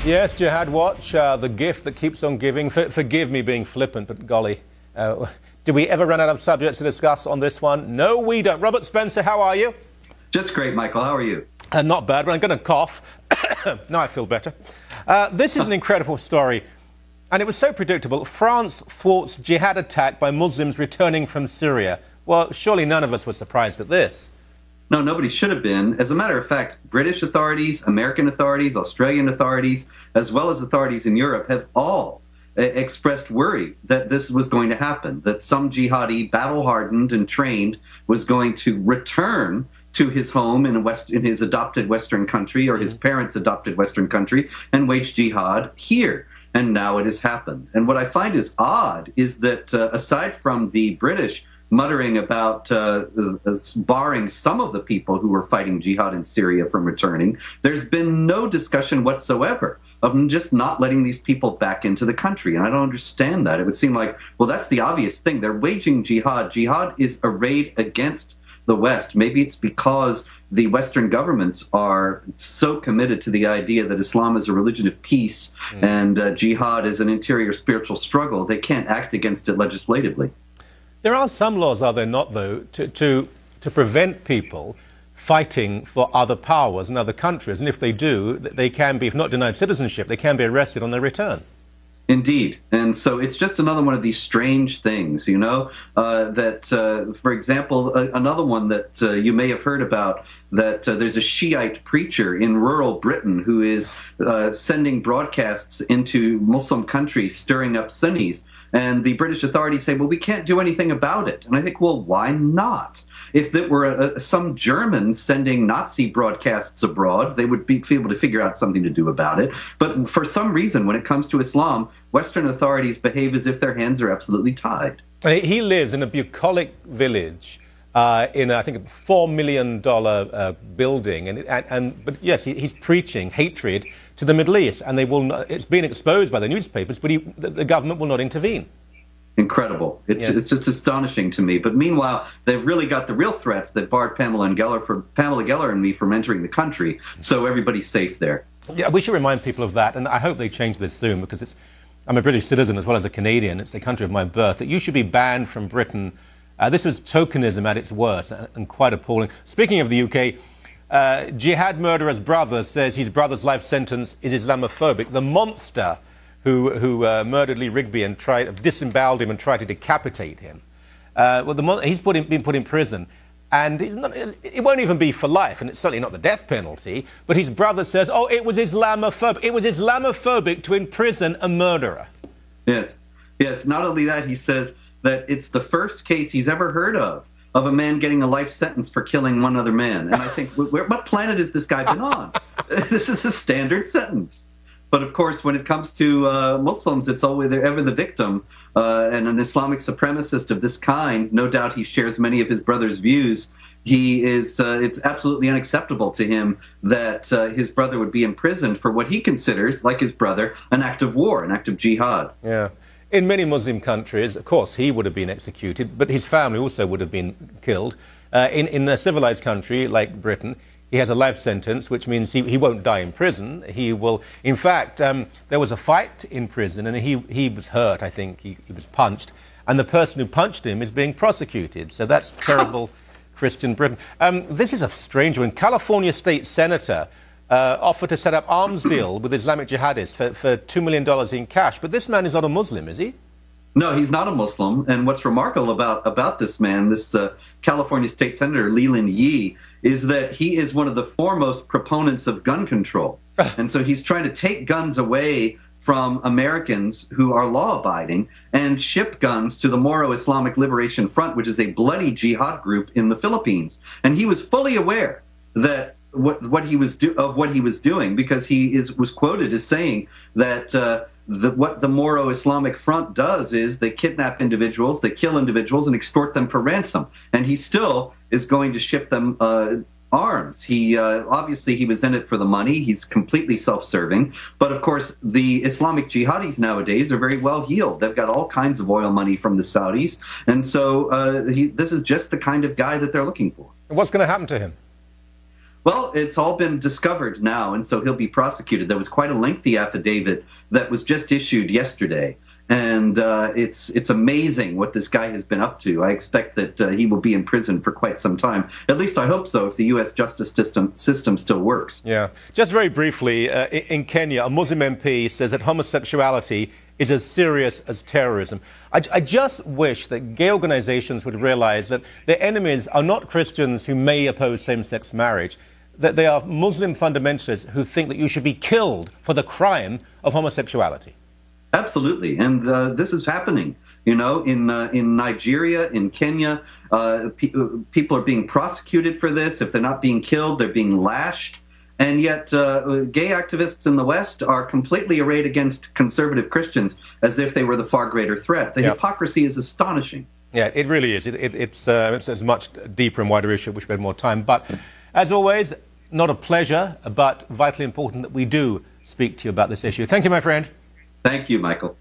Yes, Jihadwatch, the gift that keeps on giving. Forgive me being flippant, but golly, do we ever run out of subjects to discuss on this one? No, we don't. Robert Spencer, how are you? Just great, Michael. How are you? Not bad, but I'm going to cough. Now I feel better. This is an incredible story, and it was so predictable. France thwarts jihad attack by Muslims returning from Syria. Well, surely none of us were surprised at this. No, nobody should have been. As a matter of fact, British authorities, American authorities, Australian authorities, as well as authorities in Europe have all expressed worry that this was going to happen, that some jihadi, battle-hardened and trained, was going to return to his home in his adopted Western country or his parents' adopted Western country and wage jihad here. And now it has happened. And what I find is odd is that aside from the British muttering about barring some of the people who were fighting jihad in Syria from returning, there's been no discussion whatsoever of them just not letting these people back into the country. And I don't understand that. It would seem like, well, that's the obvious thing. They're waging jihad. Jihad is a raid against the West. Maybe it's because the Western governments are so committed to the idea that Islam is a religion of peace and jihad is an interior spiritual struggle. They can't act against it legislatively. There are some laws, are there not, though, to prevent people fighting for other powers and other countries. And if they do, they can be, if not denied citizenship, they can be arrested on their return. Indeed. And so it's just another one of these strange things, you know, for example, another one that you may have heard about, that there's a Shiite preacher in rural Britain who is sending broadcasts into Muslim countries, stirring up Sunnis. And the British authorities say, well, we can't do anything about it. And I think, well, why not? If it were some Germans sending Nazi broadcasts abroad, they would be able to figure out something to do about it. But for some reason, when it comes to Islam, Western authorities behave as if their hands are absolutely tied. He lives in a bucolic village in, I think, a $4 million building. But yes, he's preaching hatred to the Middle East, and they will not, it's been exposed by the newspapers, but the government will not intervene. Incredible. It's just astonishing to me. But meanwhile, they've really got the real threats that barred Pamela Geller and me from entering the country. So everybody's safe there. Yeah, we should remind people of that, and I hope they change this soon, because I'm a British citizen as well as a Canadian. It's the country of my birth. That you should be banned from Britain. This was tokenism at its worst, and quite appalling. Speaking of the UK, jihad murderer's brother says his brother's life sentence is Islamophobic. The monster who murdered Lee Rigby and disemboweled him and tried to decapitate him. He's been put in prison, and it won't even be for life, and it's certainly not the death penalty. But his brother says, oh, it was Islamophobic. It was Islamophobic to imprison a murderer. Yes. Not only that, he says that it's the first case he's ever heard of a man getting a life sentence for killing one other man. And I think, what planet has this guy been on? This is a standard sentence. But of course, when it comes to Muslims, it's always they're ever the victim. And an Islamic supremacist of this kind, no doubt he shares many of his brother's views. It's absolutely unacceptable to him that his brother would be imprisoned for what he considers, like his brother, an act of war, an act of jihad. Yeah. In many Muslim countries, of course, he would have been executed, but his family also would have been killed. In a civilized country like Britain, he has a life sentence, which means he won't die in prison. He will, in fact, there was a fight in prison, and he was hurt, I think. He was punched, and the person who punched him is being prosecuted. So that's terrible Christian Britain. This is a strange one. California state senator offered to set up arms deal with Islamic jihadists for $2 million in cash. But this man is not a Muslim, is he? No, he's not a Muslim. And what's remarkable about this man, this California state senator, Leland Yee, is that he is one of the foremost proponents of gun control. And so he's trying to take guns away from Americans who are law-abiding and ship guns to the Moro Islamic Liberation Front, which is a bloody jihad group in the Philippines. And he was fully aware that what he was doing, because he was quoted as saying that what the Moro Islamic Front does is they kidnap individuals, they kill individuals, and extort them for ransom. And he still is going to ship them arms. Obviously he was in it for the money. He's completely self-serving. But of course, the Islamic jihadis nowadays are very well heeled. They've got all kinds of oil money from the Saudis. And so this is just the kind of guy that they're looking for. What's going to happen to him? Well, it's all been discovered now, and so he'll be prosecuted. There was quite a lengthy affidavit that was just issued yesterday, and it's amazing what this guy has been up to. I expect that he will be in prison for quite some time. At least I hope so, if the U.S. justice system still works. Yeah. Just very briefly, in Kenya, a Muslim MP says that homosexuality is as serious as terrorism. I just wish that gay organizations would realize that their enemies are not Christians who may oppose same-sex marriage, that they are Muslim fundamentalists who think that you should be killed for the crime of homosexuality. Absolutely, and this is happening. You know, in Nigeria, in Kenya, people are being prosecuted for this. If they're not being killed, they're being lashed. And yet, gay activists in the West are completely arrayed against conservative Christians as if they were the far greater threat. The hypocrisy is astonishing. Yeah, it really is. It's a much deeper and wider issue, which we had more time. But as always, not a pleasure, but vitally important that we do speak to you about this issue. Thank you, my friend. Thank you, Michael.